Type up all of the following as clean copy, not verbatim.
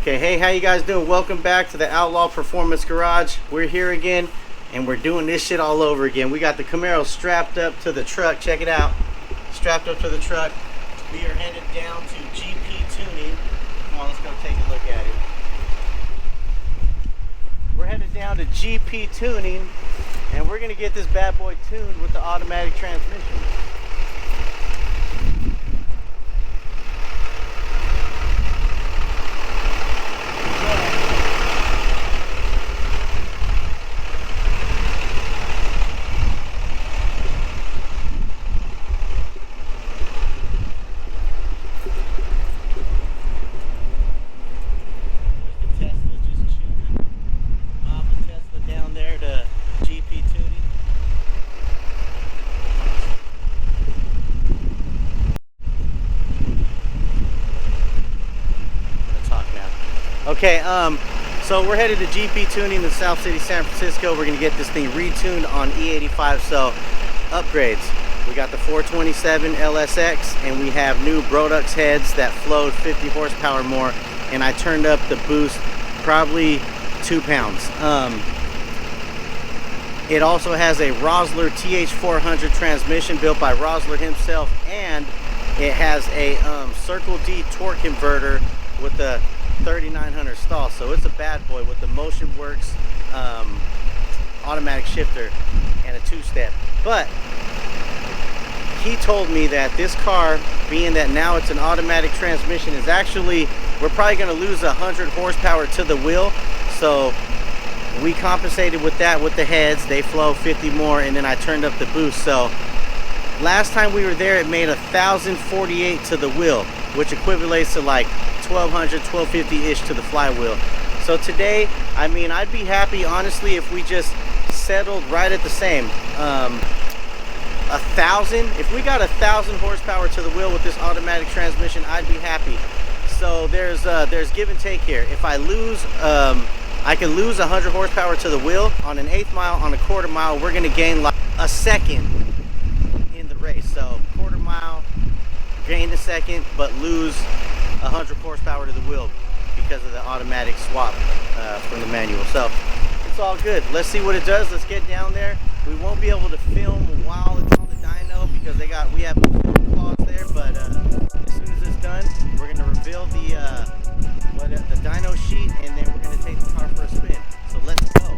Okay, hey, how you guys doing? Welcome back to the Outlaw Performance Garage. We're here again, and we're doing this shit all over again. We got the Camaro strapped up to the truck. Check it out. Strapped up to the truck. We are headed down to GP Tuning. Come on, let's go take a look at it. We're headed down to GP Tuning, and we're going to get this bad boy tuned with the automatic transmission. Okay, so we're headed to GP Tuning in South City, San Francisco. We're gonna get this thing retuned on E85, so upgrades. We got the 427 Lsx, and we have new Brodox heads that flowed 50 horsepower more, and I turned up the boost probably 2 pounds. It also has a Rossler Th400 transmission built by Rossler himself, and it has a Circle D torque converter with the 3900 stall, so it's a bad boy with the Motion Works automatic shifter and a 2-step. But he told me that this car, being that now it's an automatic transmission, is actually, we're probably going to lose 100 horsepower to the wheel, so we compensated with that with the heads. They flow 50 more, and then I turned up the boost. So last time we were there, it made 1048 to the wheel, which equivalates to like 1200, 1250-ish to the flywheel. So today, I mean, I'd be happy, honestly, if we just settled right at the same. 1,000, if we got 1,000 horsepower to the wheel with this automatic transmission, I'd be happy. So there's give and take here. If I lose, I can lose 100 horsepower to the wheel on an 1/8 mile, on a 1/4 mile, we're gonna gain like a second in the race. So 1/4 mile, gain a second, but lose 100 horsepower to the wheel because of the automatic swap from the manual. So it's all good. Let's see what it does. Let's get down there. We won't be able to film while it's on the dyno because we have a film clause there, but as soon as it's done, we're going to reveal the dyno sheet, and then we're going to take the car for a spin. So let's go.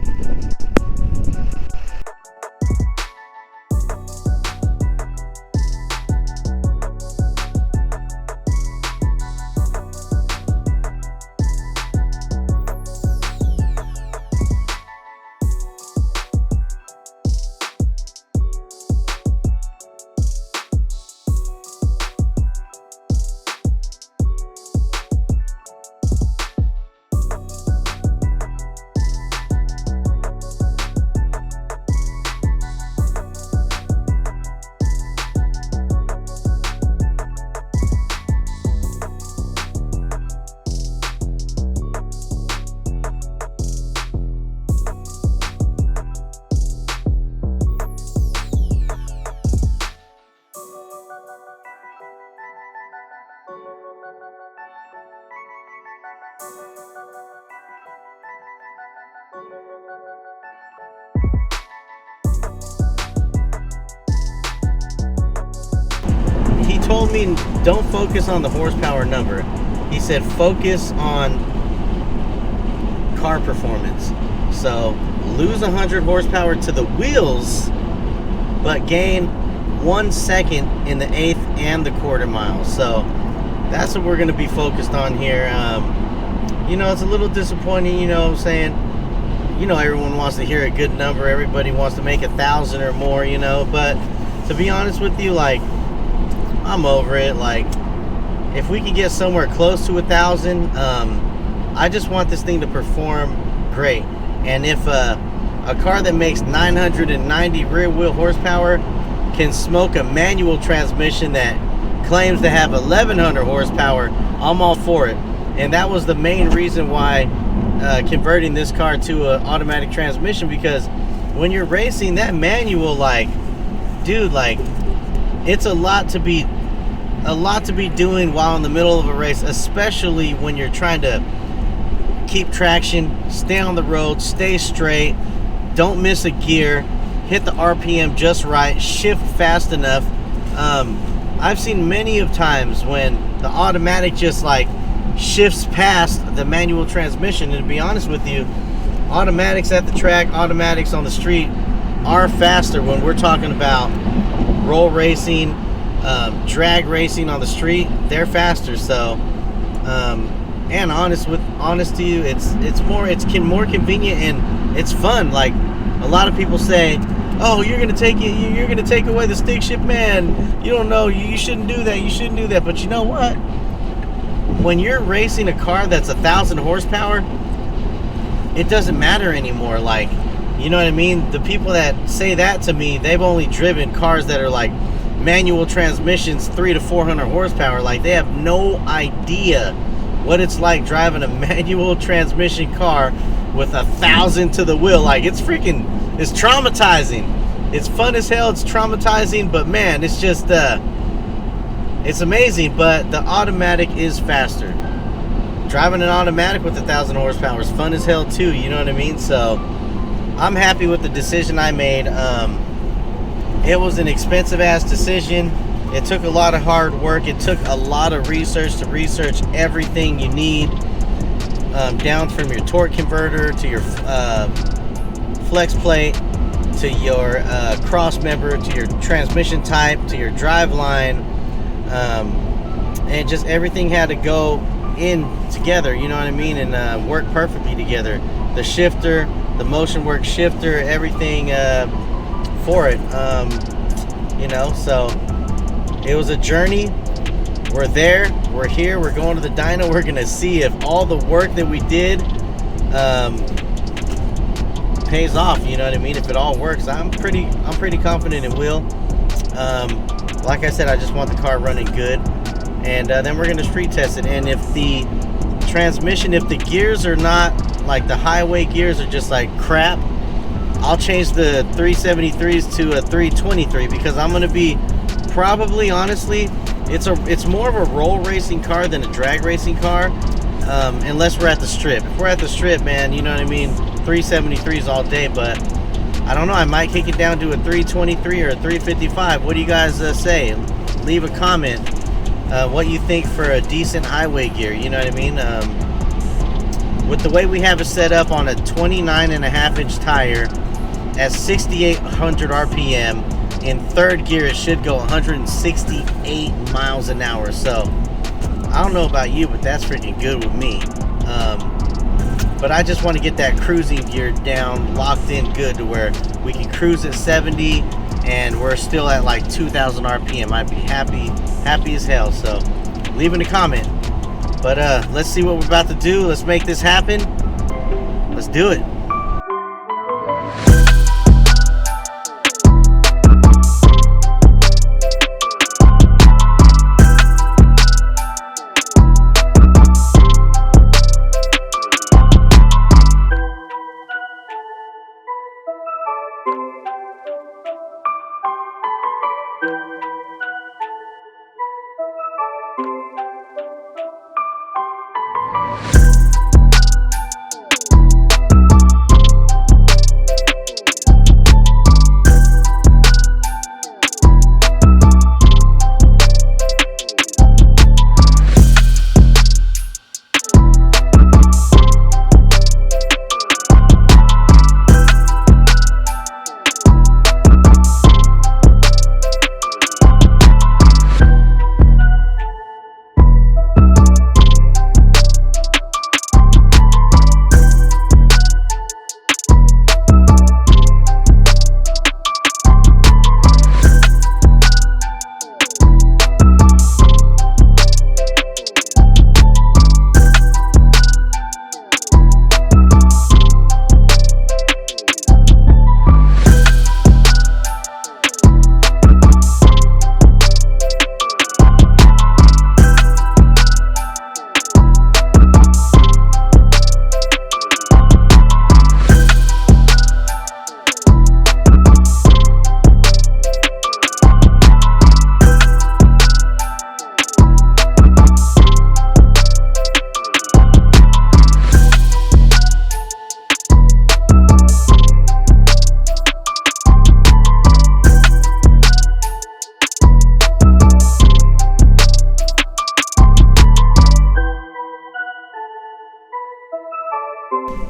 He told me don't focus on the horsepower number. He said focus on car performance. So lose 100 horsepower to the wheels, but gain 1 second in the 1/8 and the 1/4 mile. So that's what we're going to be focused on here. You know, it's a little disappointing, you know what I'm saying? You know, everyone wants to hear a good number. Everybody wants to make 1,000 or more, you know, but to be honest with you, like, I'm over it. Like, if we can get somewhere close to 1,000, I just want this thing to perform great. And if a car that makes 990 rear wheel horsepower can smoke a manual transmission that claims to have 1,100 horsepower, I'm all for it. And that was the main reason why converting this car to an automatic transmission, because when you're racing that manual, like, dude, like, it's a lot to be doing while in the middle of a race, especially when you're trying to keep traction, stay on the road, stay straight, don't miss a gear, hit the RPM just right, shift fast enough. I've seen many of times when the automatic just like shifts past the manual transmission, and to be honest with you, automatics at the track, automatics on the street are faster when we're talking about roll racing, drag racing on the street. They're faster. So and honest to you, it's more convenient and it's fun. Like a lot of people say, oh, you're gonna take away the stick shift, man, you don't know, you shouldn't do that. But you know what, when you're racing a car that's 1,000 horsepower, it doesn't matter anymore. Like, you know what I mean? The people that say that to me, they've only driven cars that are like manual transmissions, 300 to 400 horsepower. Like, they have no idea what it's like driving a manual transmission car with 1,000 to the wheel. Like, it's traumatizing. It's fun as hell, it's traumatizing, but man, it's just it's amazing. But the automatic is faster. Driving an automatic with 1,000 horsepower is fun as hell too, you know what I mean? So I'm happy with the decision I made. It was an expensive ass decision. It took a lot of hard work. It took a lot of research to research everything you need, down from your torque converter to your flex plate to your cross member to your transmission type to your drive line, and just everything had to go in together, you know what I mean, and work perfectly together. The shifter, the motion work shifter, everything for it, you know. So it was a journey. We're there, we're here, we're going to the dyno. We're gonna see if all the work that we did pays off, you know what I mean, if it all works. I'm pretty confident it will. Like I said, I just want the car running good, and then we're gonna street test it. And if the transmission, if the gears are not like the highway gears, are just like crap, I'll change the 373s to a 323, because I'm gonna be probably, honestly, it's more of a roll racing car than a drag racing car, unless we're at the strip. If we're at the strip, man, you know what I mean, 373s all day. But I don't know, I might kick it down to a 323 or a 355. What do you guys say? Leave a comment what you think for a decent highway gear, you know what I mean. With the way we have it set up on a 29.5-inch tire at 6,800 RPM, in third gear it should go 168 miles an hour. So I don't know about you, but that's freaking good with me. But I just want to get that cruising gear down, locked in good, to where we can cruise at 70 and we're still at like 2,000 RPM. I'd be happy as hell. So leave in a comment. But let's see what we're about to do. Let's make this happen. Let's do it.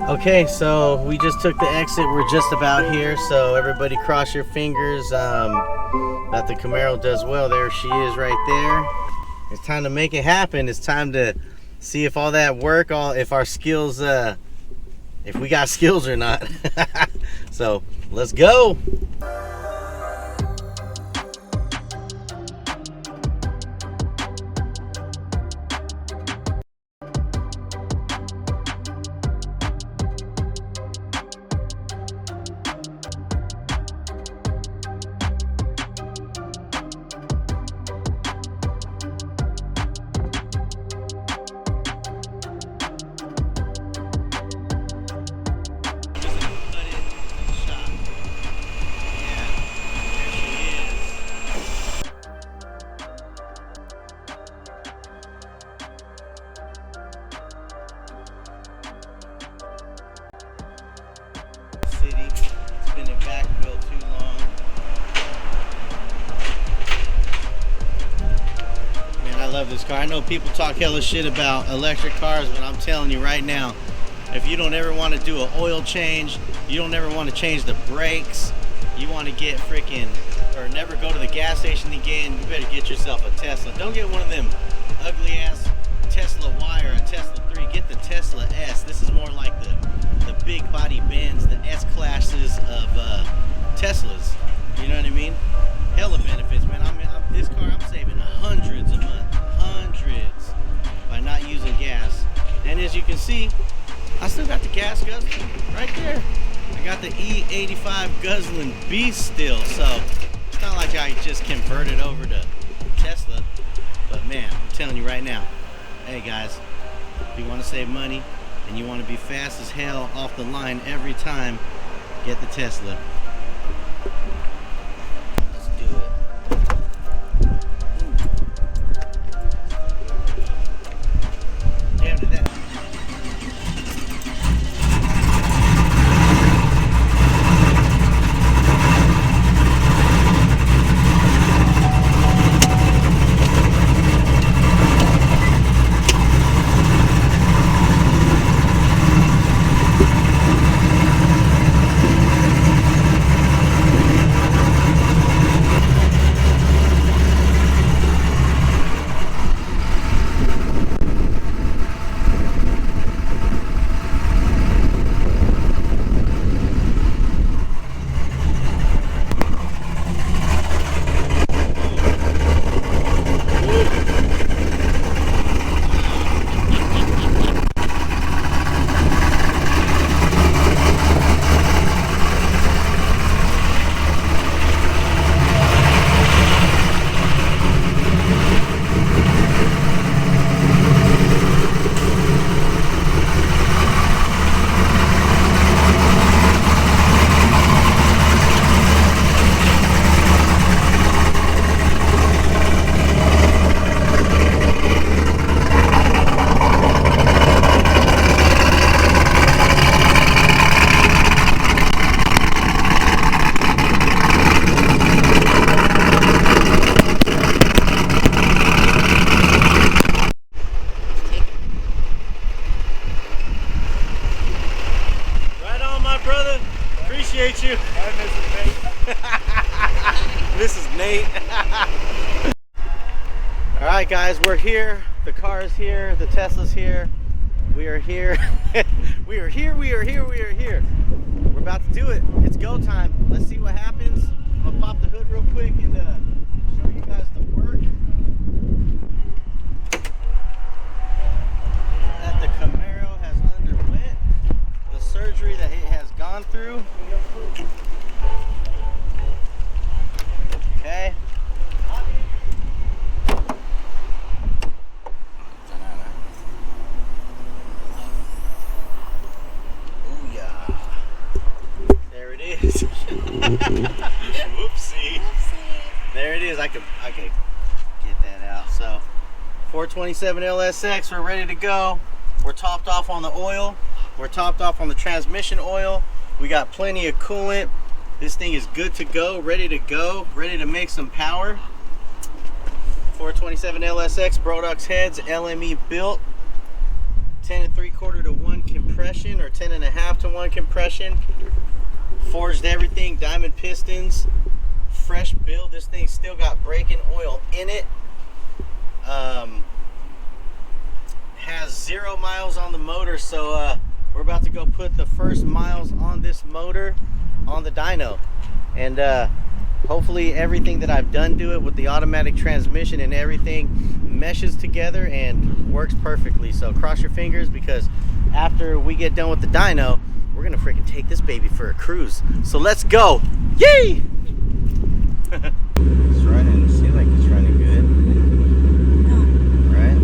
Okay, so we just took the exit. We're just about here, so everybody cross your fingers that the Camaro does well. There she is right there. It's time to make it happen. It's time to see if all that work, if our skills, if we got skills or not. So let's go. It's been in Backville too long. Man, I love this car. I know people talk hella shit about electric cars, but I'm telling you right now, if you don't ever want to do an oil change, you don't ever want to change the brakes, you want to get freaking, or never go to the gas station again, you better get yourself a Tesla. Don't get one of them ugly ass Tesla Y or a Tesla 3. Get the Tesla S. This is more like the big body Benz, the S classes of Teslas. You know what I mean? Hella benefits, man. This car, I'm saving hundreds a month, hundreds, by not using gas. And as you can see, I still got the gas guzzling right there. I got the E85 guzzling beast still, so it's not like I just converted over to Tesla. But man, I'm telling you right now, hey guys, if you want to save money and you want to be fast as hell off the line every time, get the Tesla. Let's do it. Damn, did that. Appreciate you. Mrs. Nate. All right, guys, we're here. The car is here. The Tesla's here. We are here. We are here. We are here. We are here. We're about to do it. It's go time. Let's see what happens. I'm gonna pop the hood real quick and show you guys the work that the Camaro has underwent, the surgery that it has gone through. Okay. Oh yeah. There it is. Whoopsie. There it is. I could get that out. So 427 Lsx, we're ready to go. We're topped off on the oil. We're topped off on the transmission oil. We got plenty of coolant. This thing is good to go, ready to make some power. 427 Lsx, Brodox heads, Lme built, 10 3/4 to 1 compression, or 10 1/2 to 1 compression. Forged everything, diamond pistons, fresh build. This thing still got braking oil in it. Has 0 miles on the motor, so we're about to go put the first miles on this motor on the dyno, and hopefully everything that I've done to it with the automatic transmission and everything meshes together and works perfectly. So cross your fingers, because after we get done with the dyno, we're gonna freaking take this baby for a cruise. So let's go! Yay! It's running. It seems like it's running good. Right?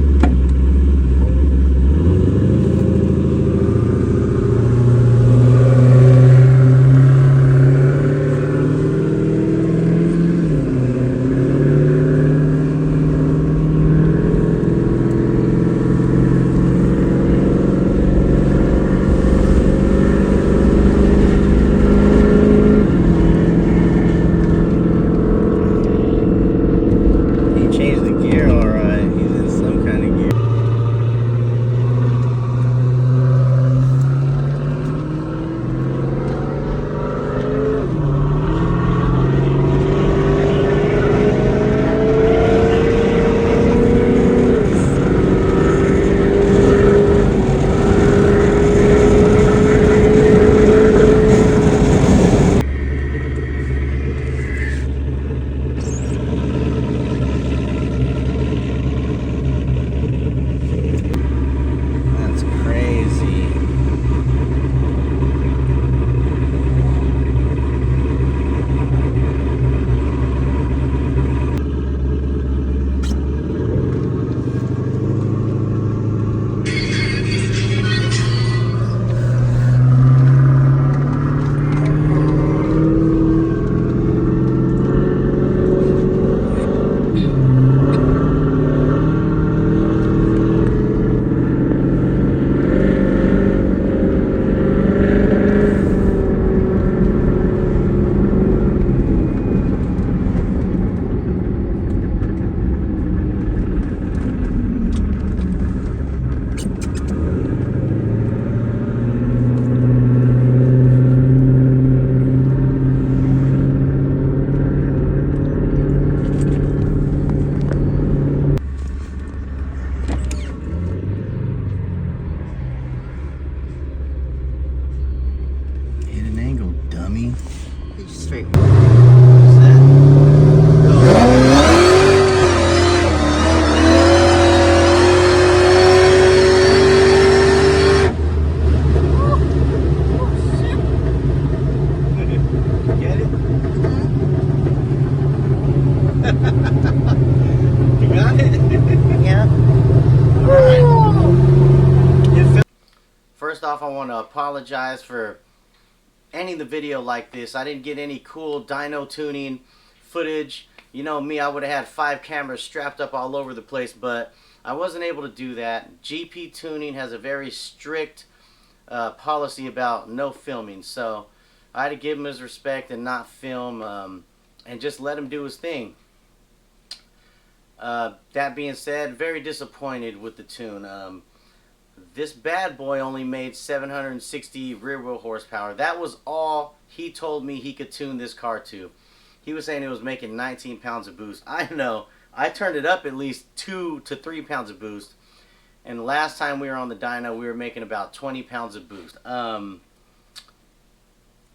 First off, I want to apologize for ending the video like this. I didn't get any cool dyno tuning footage. You know me, I would have had 5 cameras strapped up all over the place, but I wasn't able to do that. GP Tuning has a very strict policy about no filming, so I had to give him his respect and not film, and just let him do his thing. That being said, very disappointed with the tune. This bad boy only made 760 rear wheel horsepower. That was all he told me he could tune this car to. He was saying it was making 19 pounds of boost. I know. I turned it up at least 2 to 3 pounds of boost. And last time we were on the dyno, we were making about 20 pounds of boost.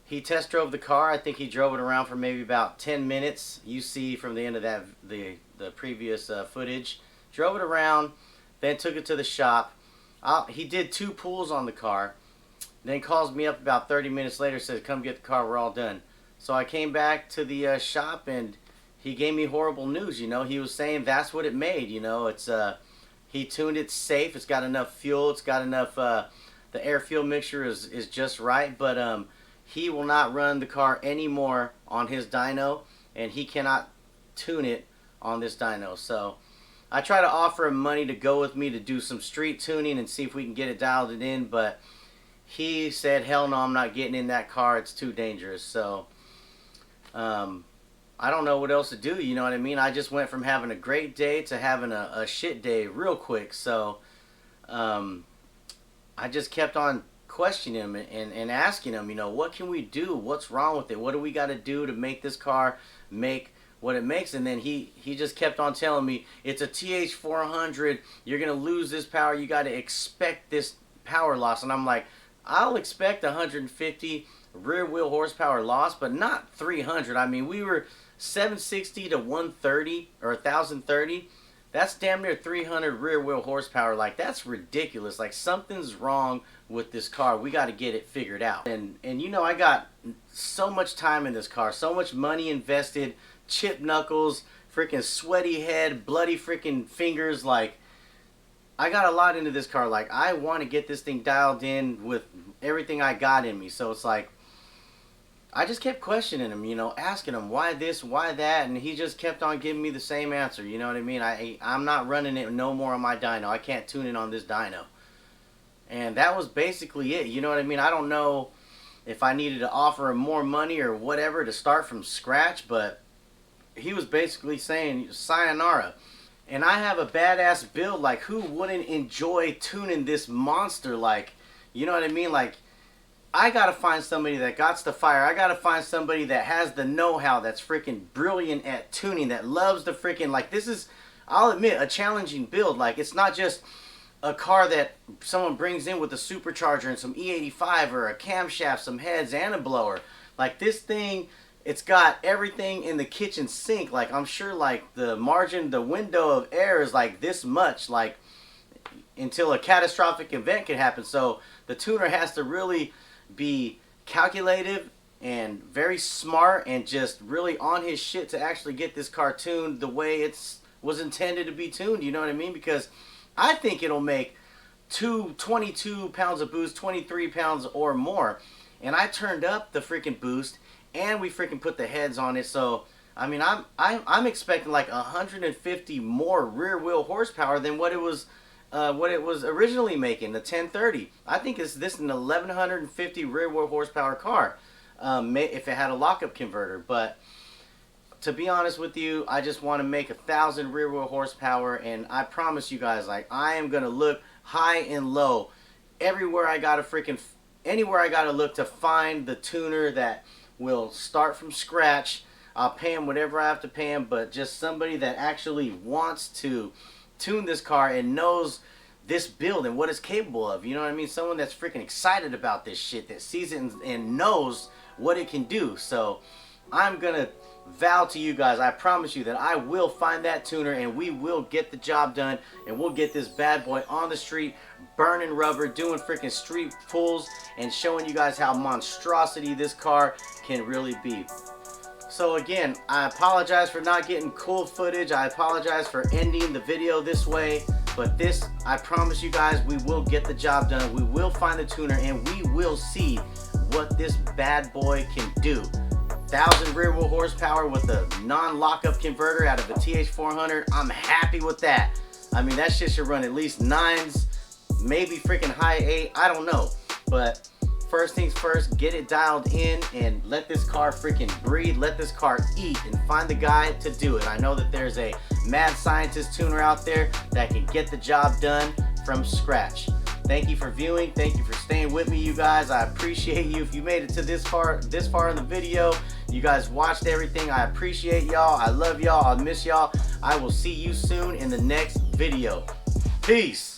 He test drove the car. I think he drove it around for maybe about 10 minutes. You see from the end of that the previous footage. Drove it around, then took it to the shop. He did 2 pulls on the car. Then calls me up about 30 minutes later, says, come get the car, we're all done. So I came back to the shop, and he gave me horrible news. You know, he was saying that's what it made. You know, it's he tuned it safe. It's got enough fuel. It's got enough. The air fuel mixture is just right. But he will not run the car anymore on his dyno, and he cannot tune it on this dyno. So I try to offer him money to go with me to do some street tuning and see if we can get it dialed in, but he said, hell no, I'm not getting in that car. It's too dangerous. So I don't know what else to do, you know what I mean? I just went from having a great day to having a shit day real quick. So I just kept on questioning him and asking him, you know, what can we do? What's wrong with it? What do we got to do to make this car make what it makes? And then he just kept on telling me, it's a Th400. You're going to lose this power. You got to expect this power loss. And I'm like, I'll expect 150 rear wheel horsepower loss, but not 300. I mean, we were 760 to 130 or 1030. That's damn near 300 rear wheel horsepower. Like, that's ridiculous. Like, something's wrong with this car. We got to get it figured out. And you know, I got so much time in this car, so much money invested, chip knuckles, freaking sweaty head, bloody freaking fingers. Like, I got a lot into this car. Like, I want to get this thing dialed in with everything I got in me. So it's like, I just kept questioning him, you know, asking him why this, why that, and he just kept on giving me the same answer. You know what I mean? I'm not running it no more on my dyno. I can't tune it on this dyno. And that was basically it. You know what I mean? I don't know if I needed to offer him more money or whatever to start from scratch, but he was basically saying, sayonara. And I have a badass build. Like, who wouldn't enjoy tuning this monster? Like, you know what I mean? Like, I gotta find somebody that got the fire. I gotta find somebody that has the know-how, that's freaking brilliant at tuning, that loves the freaking, like, this is, I'll admit, a challenging build. Like, it's not just a car that someone brings in with a supercharger and some E85 or a camshaft, some heads, and a blower. Like, this thing, it's got everything in the kitchen sink. Like, I'm sure, like, the margin, the window of error is like this much, like, until a catastrophic event can happen. So the tuner has to really be calculative and very smart and just really on his shit to actually get this car tuned the way it was intended to be tuned. You know what I mean? Because I think it'll make 22 pounds of boost, 23 pounds or more. And I turned up the freaking boost, and we freaking put the heads on it. So I mean, I'm expecting like 150 more rear wheel horsepower than what it was originally making, the 1030. I think this is an 1150 rear wheel horsepower car, if it had a lockup converter. But to be honest with you, I just want to make 1,000 rear wheel horsepower, and I promise you guys, like, I am gonna look high and low everywhere I gotta anywhere I gotta look to find the tuner that will start from scratch. I'll pay him whatever I have to pay him, but just somebody that actually wants to tune this car and knows this build and what it's capable of. You know what I mean? Someone that's freaking excited about this shit, that sees it and knows what it can do. So I'm gonna vow to you guys, I promise you that I will find that tuner, and we will get the job done, and we'll get this bad boy on the street, burning rubber, doing freaking street pulls, and showing you guys how monstrosity this car can really be. So again, I apologize for not getting cool footage. I apologize for ending the video this way. But this, I promise you guys, we will get the job done. We will find the tuner, and we will see what this bad boy can do. 1,000 rear wheel horsepower with a non-lockup converter out of a Th400. I'm happy with that. I mean, that shit should run at least 9s, maybe freaking high 8. I don't know. But first things first, get it dialed in and let this car freaking breathe. Let this car eat, and find the guy to do it. I know that there's a mad scientist tuner out there that can get the job done from scratch. Thank you for viewing. Thank you for staying with me, you guys. I appreciate you. If you made it to this far in the video, you guys watched everything. I appreciate y'all. I love y'all. I miss y'all. I will see you soon in the next video. Peace.